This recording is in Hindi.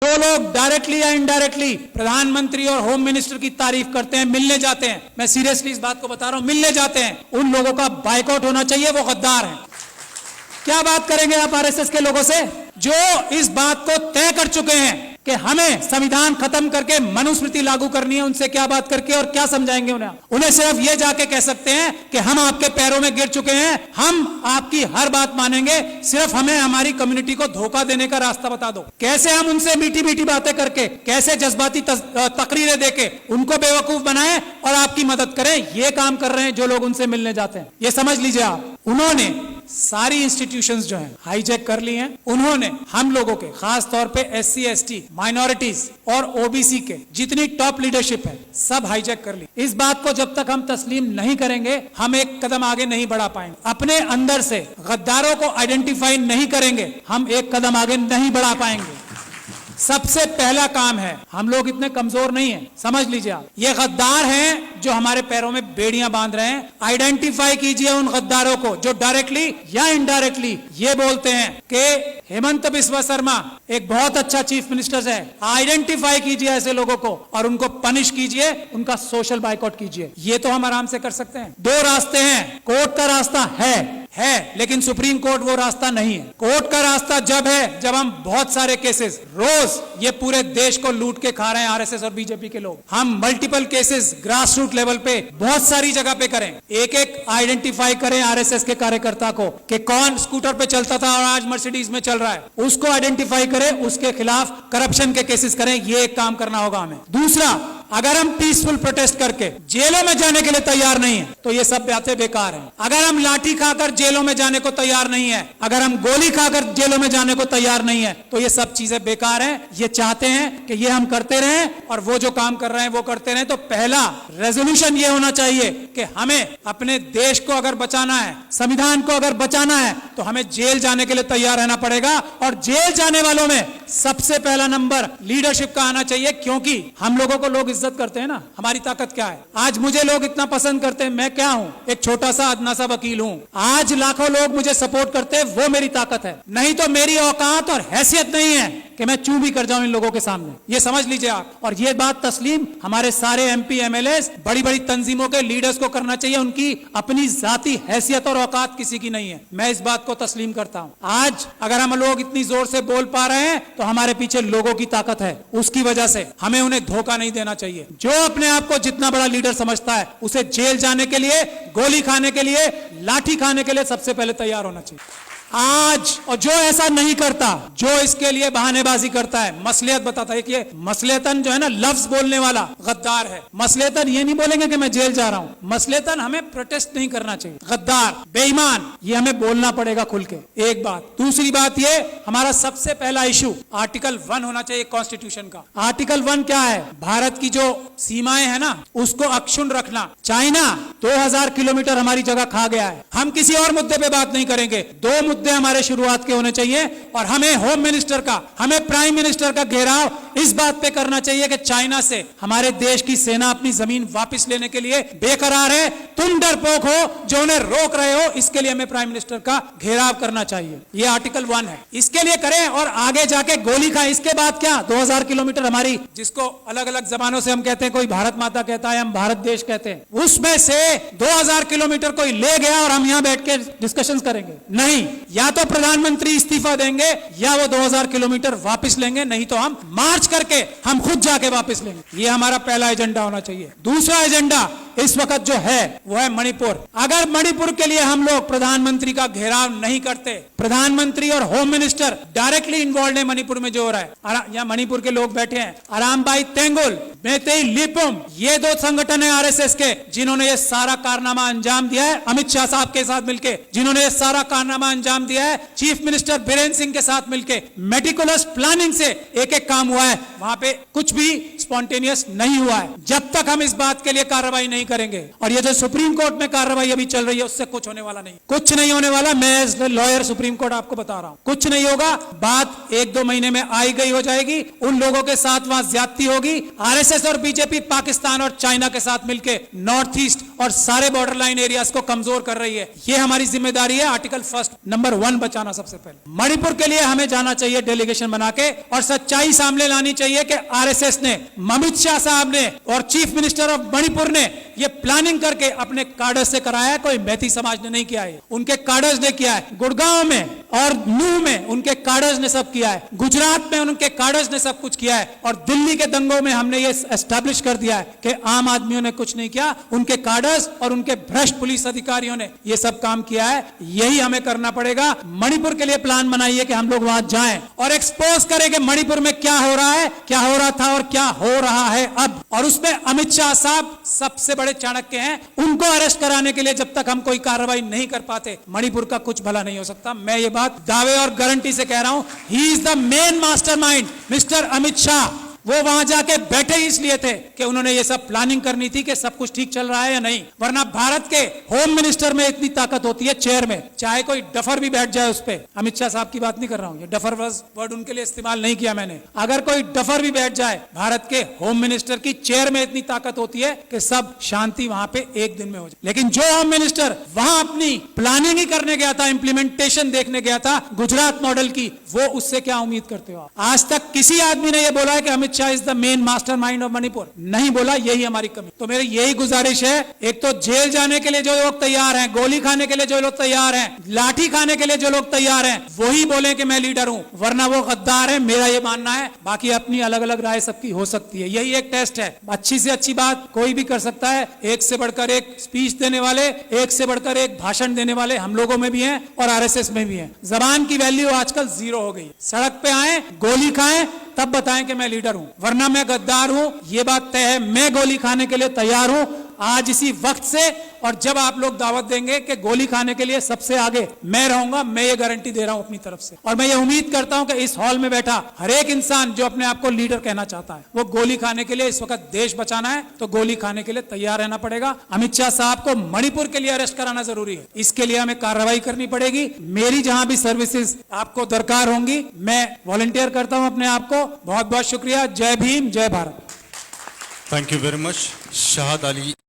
जो लोग डायरेक्टली या इनडायरेक्टली प्रधानमंत्री और होम मिनिस्टर की तारीफ करते हैं, मिलने जाते हैं, मैं सीरियसली इस बात को बता रहा हूं, मिलने जाते हैं, उन लोगों का बायकॉट होना चाहिए, वो गद्दार हैं। क्या बात करेंगे आप आरएसएस के लोगों से जो इस बात को तय कर चुके हैं कि हमें संविधान खत्म करके मनुस्मृति लागू करनी है? उनसे क्या बात करके और क्या समझाएंगे उन्हें? उन्हें सिर्फ ये जाके कह सकते हैं कि हम आपके पैरों में गिर चुके हैं, हम आपकी हर बात मानेंगे, सिर्फ हमें हमारी कम्युनिटी को धोखा देने का रास्ता बता दो। कैसे हम उनसे मीठी मीठी बातें करके, कैसे जज्बाती तकरीरें देके उनको बेवकूफ बनाएं और आपकी मदद करें, ये काम कर रहे हैं जो लोग उनसे मिलने जाते हैं। ये समझ लीजिए आप, उन्होंने सारी इंस्टीट्यूशंस जो हैं हाईजैक कर ली हैं। उन्होंने हम लोगों के, खास तौर पे एससी एसटी, माइनॉरिटीज और ओबीसी के जितनी टॉप लीडरशिप है सब हाईजैक कर ली। इस बात को जब तक हम तस्लीम नहीं करेंगे हम एक कदम आगे नहीं बढ़ा पाएंगे। अपने अंदर से गद्दारों को आइडेंटिफाई नहीं करेंगे हम एक कदम आगे नहीं बढ़ा पाएंगे। सबसे पहला काम है, हम लोग इतने कमजोर नहीं हैं, समझ लीजिए आप, ये गद्दार हैं जो हमारे पैरों में बेड़ियां बांध रहे हैं। आइडेंटिफाई कीजिए उन गद्दारों को जो डायरेक्टली या इनडायरेक्टली ये बोलते हैं कि हेमंत बिस्वा शर्मा एक बहुत अच्छा चीफ मिनिस्टर है। आइडेंटिफाई कीजिए ऐसे लोगों को और उनको पनिश कीजिए, उनका सोशल बाइकआउट कीजिए। ये तो हम आराम से कर सकते हैं। दो रास्ते हैं, कोर्ट का रास्ता है लेकिन सुप्रीम कोर्ट वो रास्ता नहीं है। कोर्ट का रास्ता जब है जब हम बहुत सारे केसेस, रोज ये पूरे देश को लूट के खा रहे हैं आरएसएस और बीजेपी के लोग, हम multiple cases grass root level पे बहुत सारी जगह पे करें, एक एक आइडेंटिफाई करें आरएसएस के कार्यकर्ता को कि कौन स्कूटर पे चलता था और आज मर्सिडीज में चल रहा है, उसको आइडेंटिफाई करें, उसके खिलाफ करप्शन के केसेस करें। ये एक काम करना होगा हमें। दूसरा, अगर हम पीसफुल प्रोटेस्ट करके जेलों में जाने के लिए तैयार नहीं है तो ये सब बातें बेकार हैं। अगर हम लाठी खाकर जेलों में जाने को तैयार नहीं है, अगर हम गोली खाकर जेलों में जाने को तैयार नहीं है तो ये सब चीजें बेकार हैं। ये चाहते हैं कि ये हम करते रहें और वो जो काम कर रहे हैं वो करते रहें। तो पहला रेजोल्यूशन ये होना चाहिए कि हमें अपने देश को अगर बचाना है, संविधान को अगर बचाना है तो हमें जेल जाने के लिए तैयार रहना पड़ेगा। और जेल जाने वालों में सबसे पहला नंबर लीडरशिप का आना चाहिए, क्योंकि हम लोगों को लोग इज्जत करते हैं ना, हमारी ताकत क्या है? आज मुझे लोग इतना पसंद करते हैं, मैं क्या हूं? एक छोटा सा अदना सा वकील हूं। आज लाखों लोग मुझे सपोर्ट करते हैं, वो मेरी ताकत है। नहीं तो मेरी औकात और हैसियत नहीं है कि मैं चूं भी कर जाऊं इन लोगों के सामने। ये समझ लीजिए आप। और ये बात तस्लीम हमारे सारे एमपी एमएलए, बड़ी बड़ी तंजीमों के लीडर्स को करना चाहिए। उनकी अपनी जाती हैसियत और औकात किसी की नहीं है, मैं इस बात को तस्लीम करता हूं। आज अगर हम लोग इतनी जोर से बोल पा रहे हैं तो हमारे पीछे लोगों की ताकत है, उसकी वजह से हमें उन्हें धोखा नहीं देना चाहिए। जो अपने आप को जितना बड़ा लीडर समझता है उसे जेल जाने के लिए, गोली खाने के लिए, लाठी खाने के लिए सबसे पहले तैयार होना चाहिए आज। और जो ऐसा नहीं करता, जो इसके लिए बहानेबाजी करता है, मसलियत बताता है, कि मसलियतन जो है ना, लफ्ज बोलने वाला गद्दार है। मसलियतन ये नहीं बोलेंगे कि मैं जेल जा रहा हूं, मसलियतन हमें प्रोटेस्ट नहीं करना चाहिए। गद्दार, बेईमान, ये हमें बोलना पड़ेगा खुल के, एक बात। दूसरी बात, ये हमारा सबसे पहला इशू आर्टिकल 1 होना चाहिए कॉन्स्टिट्यूशन का। आर्टिकल 1 क्या है? भारत की जो सीमाएं है ना उसको अक्षुण्ण रखना। चाइना 2000 किलोमीटर हमारी जगह खा गया है। हम किसी और मुद्दे पे बात नहीं करेंगे, दो मुद्दे हमारे शुरुआत के होने चाहिए। और हमें होम मिनिस्टर का, हमें प्राइम मिनिस्टर का घेराव इस बात पे करना चाहिए कि चाइना से हमारे देश की सेना अपनी जमीन वापस लेने के लिए बेकरार है। तुम डरपोक हो जो उन्हें रोक रहे हो, इसके लिए हमें प्राइम मिनिस्टर का घेराव करना चाहिए। ये आर्टिकल 1 है, इसके लिए करें और आगे जाके गोली खाएं। इसके बाद क्या? 2000 किलोमीटर हमारी, जिसको अलग अलग जबानों से हम कहते हैं, कोई भारत माता कहता है, हम भारत देश कहते हैं, उसमें से 2000 किलोमीटर कोई ले गया और हम यहां बैठ के डिस्कशन करेंगे? नहीं, या तो प्रधानमंत्री इस्तीफा देंगे या वो 2000 किलोमीटर वापस लेंगे, नहीं तो हम मार्च करके हम खुद जाके वापस लेंगे। ये हमारा पहला एजेंडा होना चाहिए। दूसरा एजेंडा इस वक्त जो है वो है मणिपुर। अगर मणिपुर के लिए हम लोग प्रधानमंत्री का घेराव नहीं करते, प्रधानमंत्री और होम मिनिस्टर डायरेक्टली इन्वॉल्व है मणिपुर में जो हो रहा है, यहाँ मणिपुर के लोग बैठे हैं, अरामबाई तेंगुल, मेतेई लिपुम, ये दो संगठन है आरएसएस के जिन्होंने ये सारा कारनामा अंजाम दिया है, अमित शाह साहब के साथ मिलकर जिन्होंने ये सारा कारनामा अंजाम दिया है, चीफ मिनिस्टर बीरेन्द्र सिंह के साथ मिलकर मेटिकुलस प्लानिंग से एक एक काम हुआ है। वहां पे कुछ भी स्पॉन्टेनियस नहीं हुआ है। जब तक हम इस बात के लिए कार्रवाई नहीं करेंगे, और ये जो सुप्रीम कोर्ट में कार्रवाई अभी चल रही है उससे कुछ होने वाला नहीं, कुछ नहीं होने वाला। मैं एज लॉयर सुप्रीम कोर्ट आपको बता रहा हूं, कुछ नहीं होगा। बात 1-2 महीने में आई गई हो जाएगी। उन लोगों के साथ वहां ज्यादती होगी। आरएसएस और बीजेपी पाकिस्तान और चाइना के साथ मिलकर नॉर्थ ईस्ट और सारे बॉर्डर लाइन एरियाज को कमजोर कर रही है। ये हमारी जिम्मेदारी है। आर्टिकल 1 नंबर 1 बचाना सबसे पहले। मणिपुर के लिए हमें जाना चाहिए डेलीगेशन बना के और सच्चाई सामने लानी चाहिए कि आरएसएस ने, अमित शाह साहब ने और चीफ मिनिस्टर ऑफ मणिपुर ने ये प्लानिंग करके अपने काडर्स से कराया है। कोई मैती समाज ने नहीं किया है, उनके काडर्स ने किया है। गुड़गांव में और नूह में उनके काडर्स ने सब किया है। गुजरात में उनके काडर्स ने सब कुछ किया है। और दिल्ली के दंगों में हमने ये एस्टैब्लिश कर दिया है कि आम आदमियों ने कुछ नहीं किया, उनके काडर्स और उनके भ्रष्ट पुलिस अधिकारियों ने ये सब काम किया है। यही हमें करना पड़ेगा। मणिपुर के लिए प्लान बनाइए कि हम लोग वहां जाएं और एक्सपोज करें कि मणिपुर में क्या हो रहा है, क्या हो रहा था और क्या हो रहा है अब। और उसमें अमित शाह साहब सबसे बड़े चाणक्य हैं। उनको अरेस्ट कराने के लिए जब तक हम कोई कार्रवाई नहीं कर पाते, मणिपुर का कुछ भला नहीं हो सकता। मैं ये बात दावे और गारंटी से कह रहा हूं। He is the main mastermind, mister Amit Shah. वो वहां जाके बैठे ही इसलिए थे कि उन्होंने ये सब प्लानिंग करनी थी कि सब कुछ ठीक चल रहा है या नहीं। वरना भारत के होम मिनिस्टर में इतनी ताकत होती है, चेयर में, चाहे कोई डफर भी बैठ जाए उस पे। अमित शाह साहब की बात नहीं कर रहा हूं, ये डफर वर्ड उनके लिए इस्तेमाल नहीं किया मैंने। अगर कोई डफर भी बैठ जाए, भारत के होम मिनिस्टर की चेयर में इतनी ताकत होती है कि सब शांति वहां पे एक दिन में हो जाए। लेकिन जो होम मिनिस्टर वहां अपनी प्लानिंग ही करने गया था, इंप्लीमेंटेशन देखने गया था गुजरात मॉडल की, वो उससे क्या उम्मीद करते हो आप? आज तक किसी आदमी ने यह बोला है कि Amit Shah is the main mastermind of Manipur? नहीं बोला। यही हमारी कमी। तो मेरी यही गुजारिश है, एक तो जेल जाने के लिए जो लोग तैयार हैं, गोली खाने के लिए जो लोग तैयार हैं, लाठी खाने के लिए जो लोग तैयार हैं, वही बोले कि मैं लीडर हूं, वरना वो गद्दार है। मेरा ये मानना है। बाकी अपनी अलग अलग राय सबकी हो सकती है। यही एक टेस्ट है। अच्छी से अच्छी बात कोई भी कर सकता है। एक से बढ़कर एक स्पीच देने वाले, एक से बढ़कर एक भाषण देने वाले हम लोगों में भी हैं और आरएसएस में भी हैं। जबान की वैल्यू आजकल 0 हो गई। सड़क पे आए, गोली खाएं, तब बताएं कि मैं लीडर हूं, वरना मैं गद्दार हूं। ये बात तय है। मैं गोली खाने के लिए तैयार हूं आज इसी वक्त से। और जब आप लोग दावत देंगे कि गोली खाने के लिए सबसे आगे मैं रहूंगा, मैं ये गारंटी दे रहा हूं अपनी तरफ से। और मैं ये उम्मीद करता हूं कि इस हॉल में बैठा हर एक इंसान जो अपने आप को लीडर कहना चाहता है, वो गोली खाने के लिए, इस वक्त देश बचाना है तो गोली खाने के लिए तैयार रहना पड़ेगा। अमित शाह साहब को मणिपुर के लिए अरेस्ट कराना जरूरी है। इसके लिए हमें कार्रवाई करनी पड़ेगी। मेरी जहां भी सर्विसेज आपको दरकार होंगी, मैं वॉलंटियर करता हूं अपने आप को। बहुत बहुत शुक्रिया। जय भीम, जय Bharat. Thank you very much, Shahad Ali.